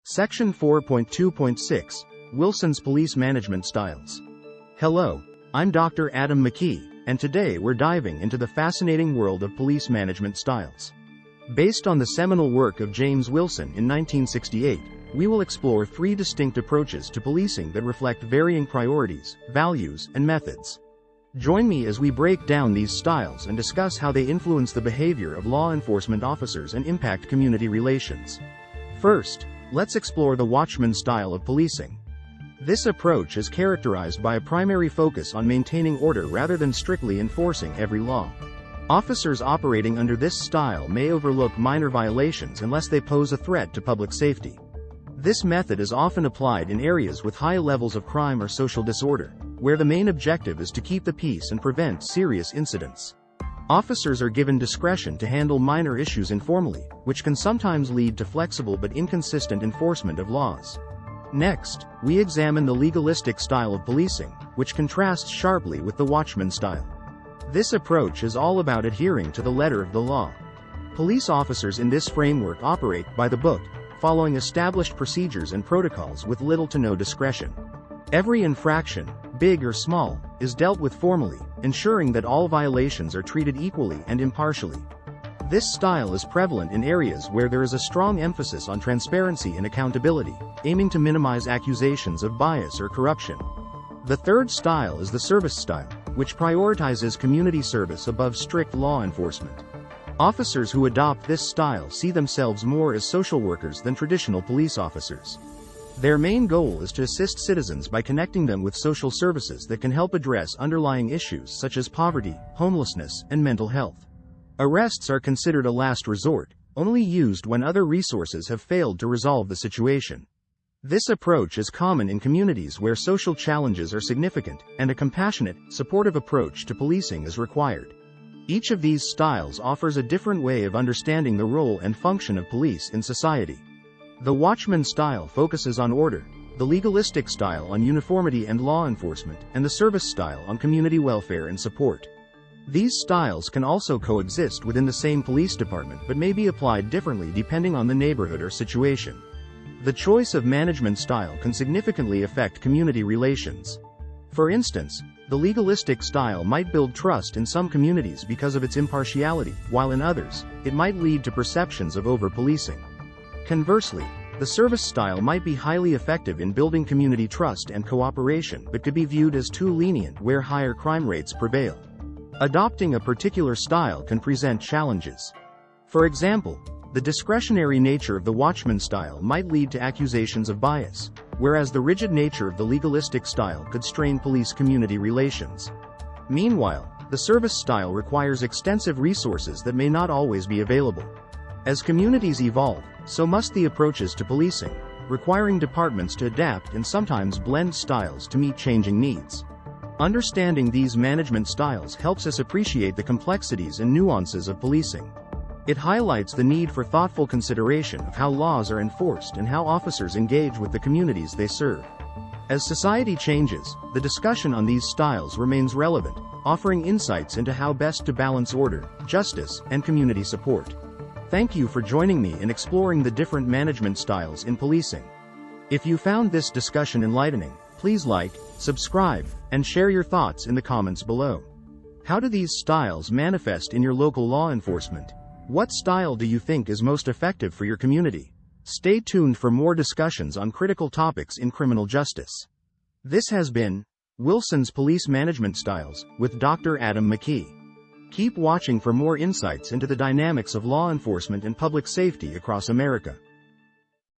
Section 4.2.6, Wilson's Police Management Styles. Hello, I'm Dr. Adam McKee, and today we're diving into the fascinating world of police management styles. Based on the seminal work of James Wilson in 1968, we will explore three distinct approaches to policing that reflect varying priorities, values, and methods. Join me as we break down these styles and discuss how they influence the behavior of law enforcement officers and impact community relations. First, let's explore the Watchman style of policing. This approach is characterized by a primary focus on maintaining order rather than strictly enforcing every law. Officers operating under this style may overlook minor violations unless they pose a threat to public safety. This method is often applied in areas with high levels of crime or social disorder, where the main objective is to keep the peace and prevent serious incidents. Officers are given discretion to handle minor issues informally, which can sometimes lead to flexible but inconsistent enforcement of laws. Next, we examine the legalistic style of policing, which contrasts sharply with the Watchman style. This approach is all about adhering to the letter of the law. Police officers in this framework operate by the book, following established procedures and protocols with little to no discretion. Every infraction, big or small, is dealt with formally, ensuring that all violations are treated equally and impartially. This style is prevalent in areas where there is a strong emphasis on transparency and accountability, aiming to minimize accusations of bias or corruption. The third style is the service style, which prioritizes community service above strict law enforcement. Officers who adopt this style see themselves more as social workers than traditional police officers. Their main goal is to assist citizens by connecting them with social services that can help address underlying issues such as poverty, homelessness, and mental health. Arrests are considered a last resort, only used when other resources have failed to resolve the situation. This approach is common in communities where social challenges are significant, and a compassionate, supportive approach to policing is required. Each of these styles offers a different way of understanding the role and function of police in society. The Watchman style focuses on order, the legalistic style on uniformity and law enforcement, and the service style on community welfare and support. These styles can also coexist within the same police department but may be applied differently depending on the neighborhood or situation. The choice of management style can significantly affect community relations. For instance, the legalistic style might build trust in some communities because of its impartiality, while in others, it might lead to perceptions of over-policing. Conversely, the service style might be highly effective in building community trust and cooperation but could be viewed as too lenient where higher crime rates prevail. Adopting a particular style can present challenges. For example, the discretionary nature of the Watchman style might lead to accusations of bias, whereas the rigid nature of the legalistic style could strain police-community relations. Meanwhile, the service style requires extensive resources that may not always be available. As communities evolve, so must the approaches to policing, requiring departments to adapt and sometimes blend styles to meet changing needs. Understanding these management styles helps us appreciate the complexities and nuances of policing. It highlights the need for thoughtful consideration of how laws are enforced and how officers engage with the communities they serve. As society changes, the discussion on these styles remains relevant, offering insights into how best to balance order, justice, and community support. Thank you for joining me in exploring the different management styles in policing. If you found this discussion enlightening, please like, subscribe, and share your thoughts in the comments below. How do these styles manifest in your local law enforcement? What style do you think is most effective for your community? Stay tuned for more discussions on critical topics in criminal justice. This has been Wilson's Police Management Styles with Dr. Adam McKee. Keep watching for more insights into the dynamics of law enforcement and public safety across America.